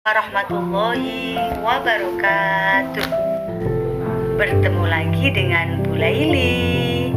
Warahmatullahi wabarakatuh. Bertemu lagi dengan Bu Laili,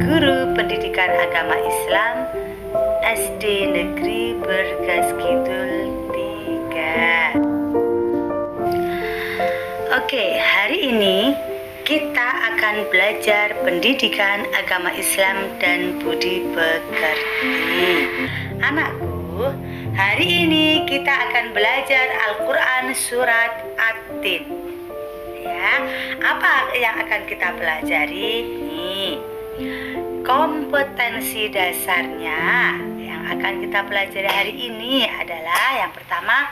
guru pendidikan agama Islam SD Negeri Bergas Kidul 3. Oke, hari ini kita akan belajar pendidikan agama Islam dan budi pekerti. Anakku, hari ini kita akan belajar Al-Quran surat At-Tin. Ya, apa yang akan kita pelajari? Nih, kompetensi dasarnya yang akan kita pelajari hari ini adalah yang pertama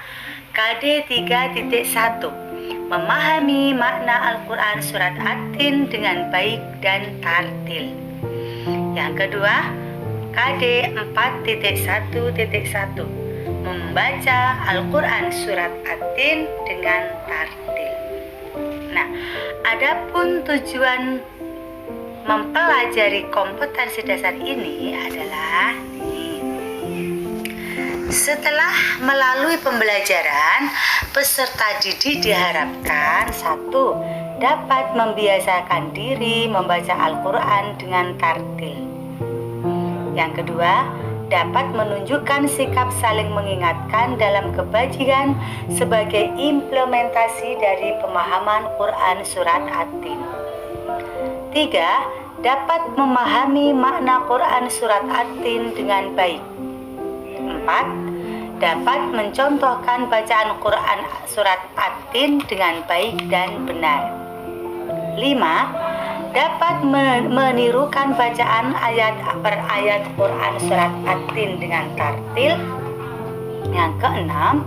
KD 3.1, memahami makna Al-Quran surat At-Tin dengan baik dan tartil. Yang kedua, KD 4.1.1, membaca Al-Quran surat At-Tin dengan tartil. Nah, adapun tujuan mempelajari kompetensi dasar ini adalah setelah melalui pembelajaran, peserta didik diharapkan 1. Dapat membiasakan diri membaca Al-Quran dengan tartil. Yang kedua, dapat menunjukkan sikap saling mengingatkan dalam kebajikan sebagai implementasi dari pemahaman Quran surat At-Tin. 3. Dapat memahami makna Quran surat At-Tin dengan baik. 4. Dapat mencontohkan bacaan Quran surat At-Tin dengan baik dan benar. 5. Dapat menirukan bacaan ayat per ayat Quran surat At-Tin dengan tartil. Yang keenam,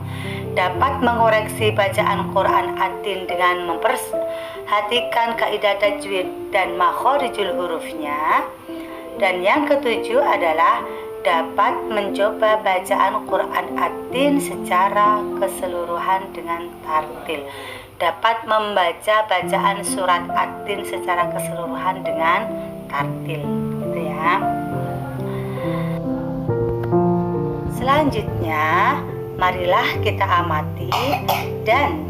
dapat mengoreksi bacaan Quran At-Tin dengan memperhatikan kaidah tajwid dan makhorijul hurufnya. Dan yang ketujuh adalah dapat mencoba bacaan Quran At-Tin secara keseluruhan dengan tartil. Dapat membaca bacaan surat At-Tin secara keseluruhan dengan tartil, gitu ya. Selanjutnya, marilah kita amati dan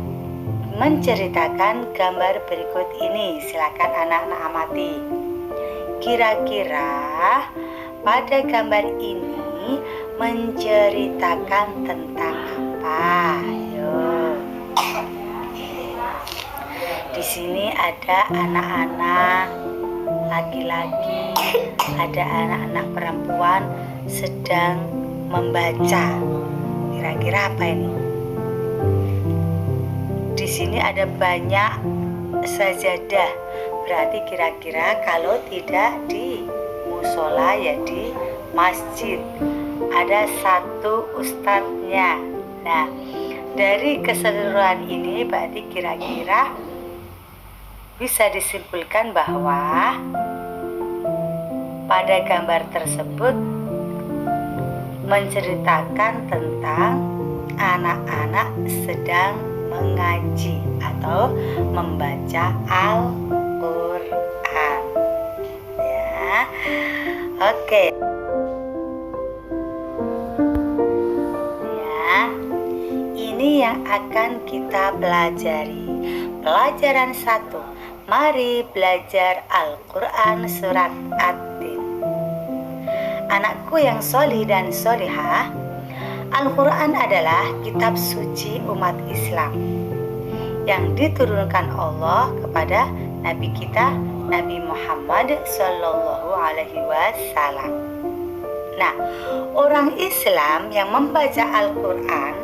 menceritakan gambar berikut ini. Silakan anak-anak amati. Kira-kira pada gambar ini menceritakan tentang apa? Ayo. Di sini ada anak-anak laki-laki, ada anak-anak perempuan sedang membaca. Kira-kira apa ini? Di sini ada banyak sajadah. Berarti kira-kira kalau tidak di musola ya di masjid. Ada satu ustadznya. Nah, dari keseluruhan ini berarti kira-kira bisa disimpulkan bahwa pada gambar tersebut menceritakan tentang anak-anak sedang mengaji atau membaca Al-Quran. Ya, oke. Ya, ini yang akan kita pelajari. Pelajaran 1. Mari belajar Al-Quran surat At-Tin. Anakku yang solih dan solihah, Al-Quran adalah kitab suci umat Islam yang diturunkan Allah kepada Nabi kita, Nabi Muhammad Sallallahu Alaihi Wasallam. Nah, orang Islam yang membaca Al-Quran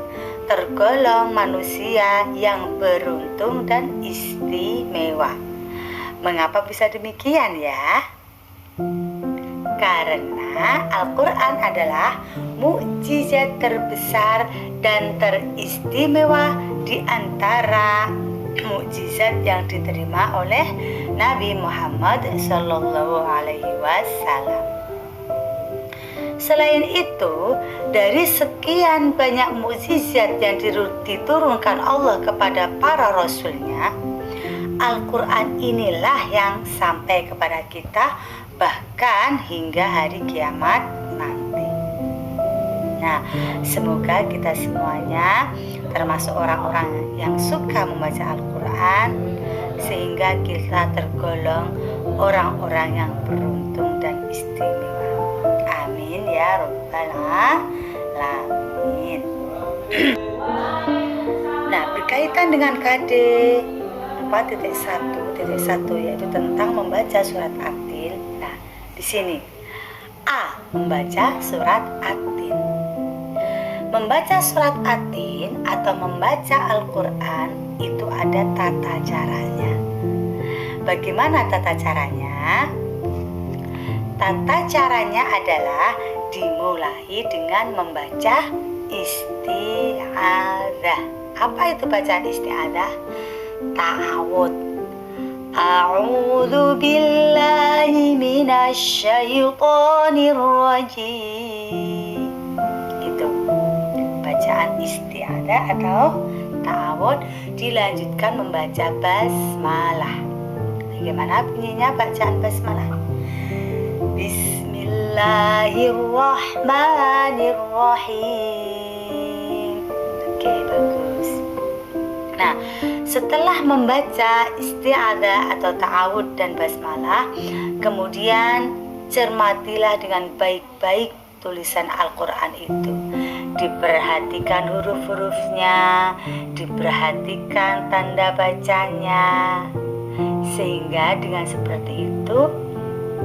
tergolong manusia yang beruntung dan istimewa. Mengapa bisa demikian ya? Karena Al-Quran adalah mukjizat terbesar dan teristimewa di antara mukjizat yang diterima oleh Nabi Muhammad Sallallahu Alaihi Wasallam. Selain itu, dari sekian banyak mukjizat yang diturunkan Allah kepada para rasulnya, Al-Quran inilah yang sampai kepada kita bahkan hingga hari kiamat nanti. Nah, semoga kita semuanya termasuk orang-orang yang suka membaca Al-Quran, sehingga kita tergolong orang-orang yang beruntung dan istimewa. Amin ya Rabbal Alamin. Nah, berkaitan dengan KD 4.1.1 yaitu tentang membaca surat At-Tin. Nah, di sini A. Membaca surat At-Tin. Membaca surat At-Tin atau membaca Al-Quran itu ada tata caranya. Bagaimana tata caranya? Tata caranya adalah dimulai dengan membaca isti'adzah. Apa itu bacaan isti'adzah? Ta'awud. A'udzu billahi minasyaitonir rajim. Itu bacaan isti'adzah atau ta'awud. Dilanjutkan membaca basmalah. Bagaimana bunyinya bacaan basmalah? Bismillahirrahmanirrahim. Oke, bagus. Nah, setelah membaca isti'adzah atau ta'awud dan basmalah, kemudian cermatilah dengan baik-baik tulisan Al-Quran itu. Diperhatikan huruf-hurufnya, diperhatikan tanda bacanya, sehingga dengan seperti itu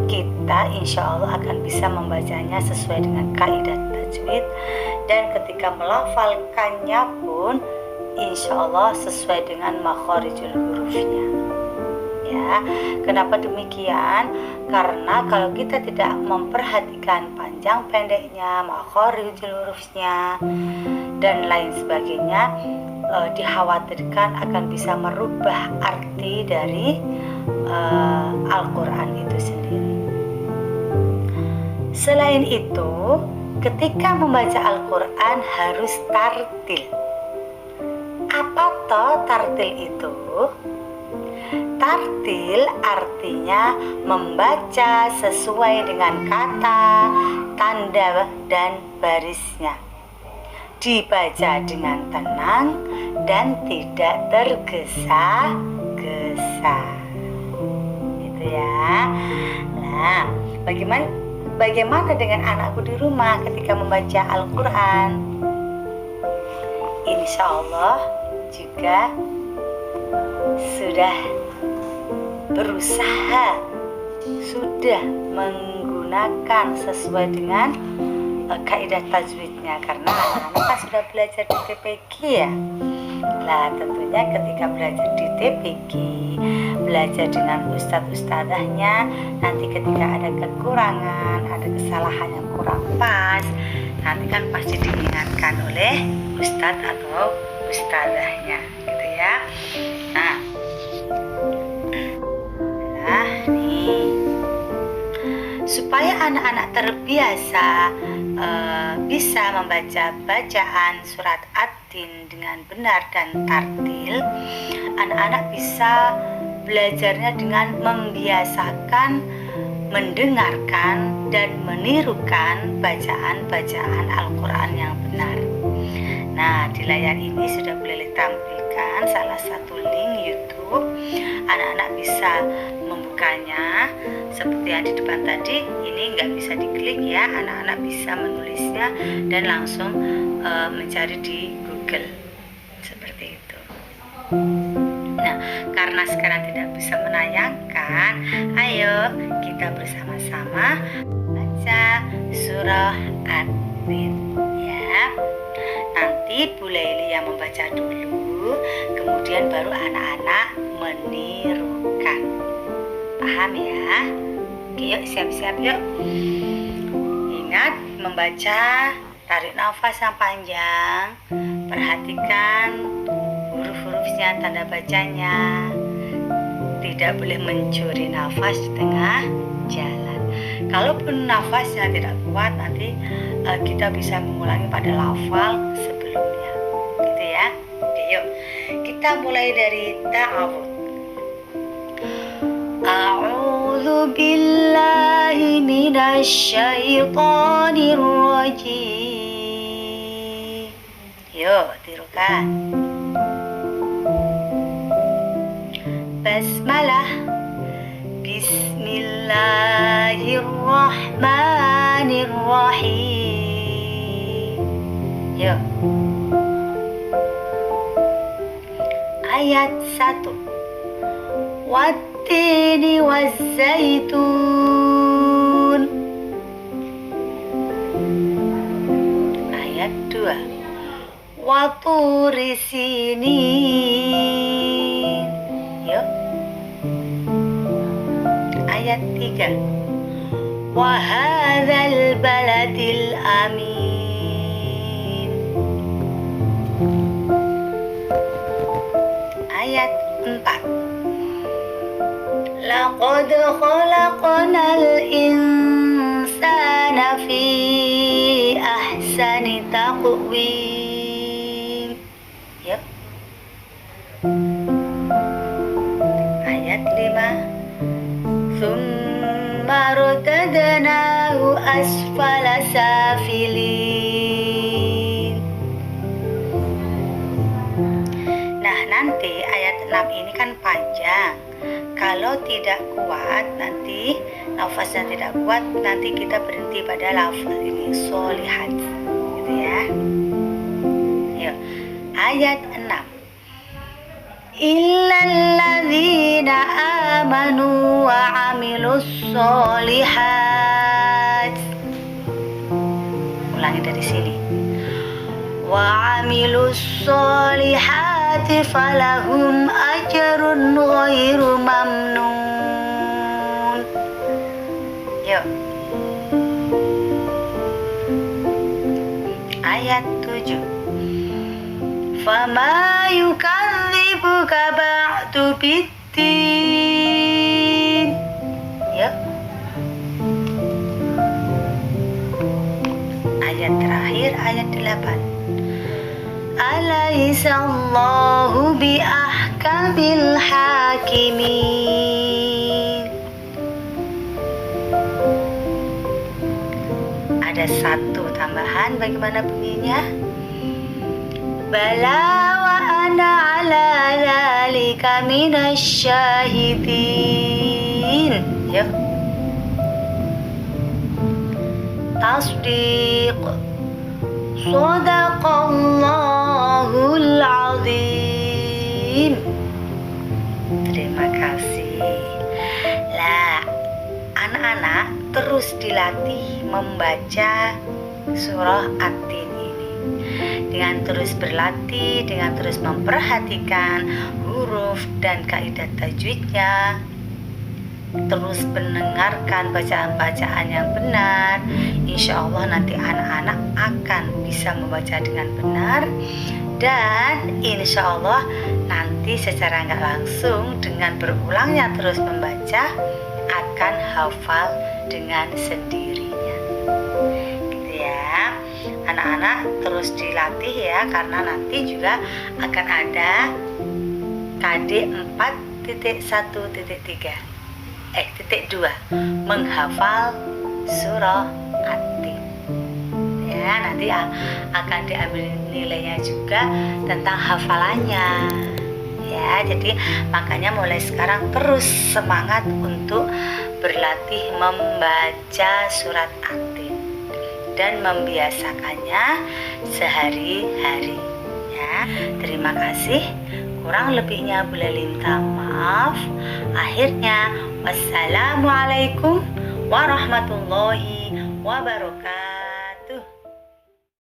kita insya Allah akan bisa membacanya sesuai dengan kaidah tajwid, dan ketika melafalkannya pun insya Allah sesuai dengan makharijul hurufnya. Ya, kenapa demikian? Karena kalau kita tidak memperhatikan panjang pendeknya, makharijul hurufnya dan lain sebagainya, dikhawatirkan akan bisa merubah arti dari Al-Quran itu sendiri. Selain itu, ketika membaca Al-Quran harus tartil. Apa toh tartil itu? Tartil artinya membaca sesuai dengan kata, tanda, dan barisnya. Dibaca dengan tenang dan tidak tergesa-gesa. Gitu ya. Nah, bagaimana dengan anakku di rumah ketika membaca Al-Quran? Insya Allah juga sudah berusaha, sudah menggunakan sesuai dengan kaidah tajwidnya, karena anak-anak kan sudah belajar di TPG ya. Nah, tentunya ketika belajar di TPG, belajar dengan ustadz-ustadzahnya, nanti ketika ada kekurangan, ada kesalahan yang kurang pas, nanti kan pasti diingatkan oleh ustadz atau ustadzahnya, gitu ya. Nah, nih supaya anak-anak terbiasa bisa membaca bacaan surat At-Tin dengan benar dan tartil, anak-anak bisa belajarnya dengan membiasakan mendengarkan dan menirukan bacaan-bacaan Al-Quran yang benar. Nah, di layar ini sudah boleh tampilkan salah satu link YouTube. Anak-anak bisa membukanya seperti yang di depan tadi. Ini nggak bisa diklik ya, anak-anak bisa menulisnya dan langsung mencari di Google seperti itu. Nah, karena sekarang tidak bisa menayangkan, ayo kita bersama-sama baca surah At-Tin ya. Nanti Bu Laili yang membaca dulu, kemudian baru anak-anak menirukan. Paham ya? Oke, yuk siap-siap yuk. Ingat membaca, tarik nafas yang panjang, perhatikan huruf-hurufnya, tanda bacanya. Tidak boleh mencuri nafas di tengah jalan. Kalaupun nafasnya tidak kuat, nanti kita bisa mengulangi pada lafal sebelumnya, gitu ya. Oke, yuk kita mulai dari ta'awud. A'udzu billahi minasyaitonir rajim. Yuk tirukan. contohkan. Basmalah. Bismillahirrahmanirrahim. Yuk. Ayat 1. Wattini wazzaitun. Ayat 2. Waturi sinin. Yuk. Ayat 3. Wahadzal baladil amin. Ayat 4. Laqad khalaqnal insana fi ahsani taqwim. Yuk. Ayat 5. Tsumma radadnahu asfala safilin. Nah, nanti ayat 6 ini kan panjang. Kalau tidak kuat, nanti nafasnya tidak kuat, nanti kita berhenti pada lafaz ini, sholihat, gitu ya. Yuk, ayat 6. Illalladzina amanu wa amilus sholihat. Ulangi dari sini. Wa amilus sholihati falahum ajrun ghairu mamnun. Yuk. Ayat 7. Fama yukadzibuka ba'du biddin. Yuk. Ayat terakhir, ayat 8. Alaihissallahu biahkamil hakimin. Ada satu tambahan, bagaimana bunyinya? Bala wa ana ala dzalika minasyahidin. Yuk. Tasdiq. Shadaqallahul azim. Terima kasih. Lah, anak-anak terus dilatih membaca surah At-Tin ini. Dengan terus berlatih, dengan terus memperhatikan huruf dan kaidah tajwidnya, terus mendengarkan bacaan-bacaan yang benar, insya Allah nanti anak-anak akan bisa membaca dengan benar. Dan insya Allah nanti secara nggak langsung dengan berulangnya terus membaca akan hafal dengan sendirinya, gitu ya. Anak-anak terus dilatih ya, karena nanti juga akan ada KD 4.1.3 titik 2 menghafal surah At-Tin ya. Nanti akan diambil nilainya juga tentang hafalannya ya. Jadi makanya mulai sekarang terus semangat untuk berlatih membaca surat At-Tin dan membiasakannya sehari-hari ya. Terima kasih. Kurang lebihnya boleh minta maaf. Akhirnya, wassalamualaikum warahmatullahi wabarakatuh.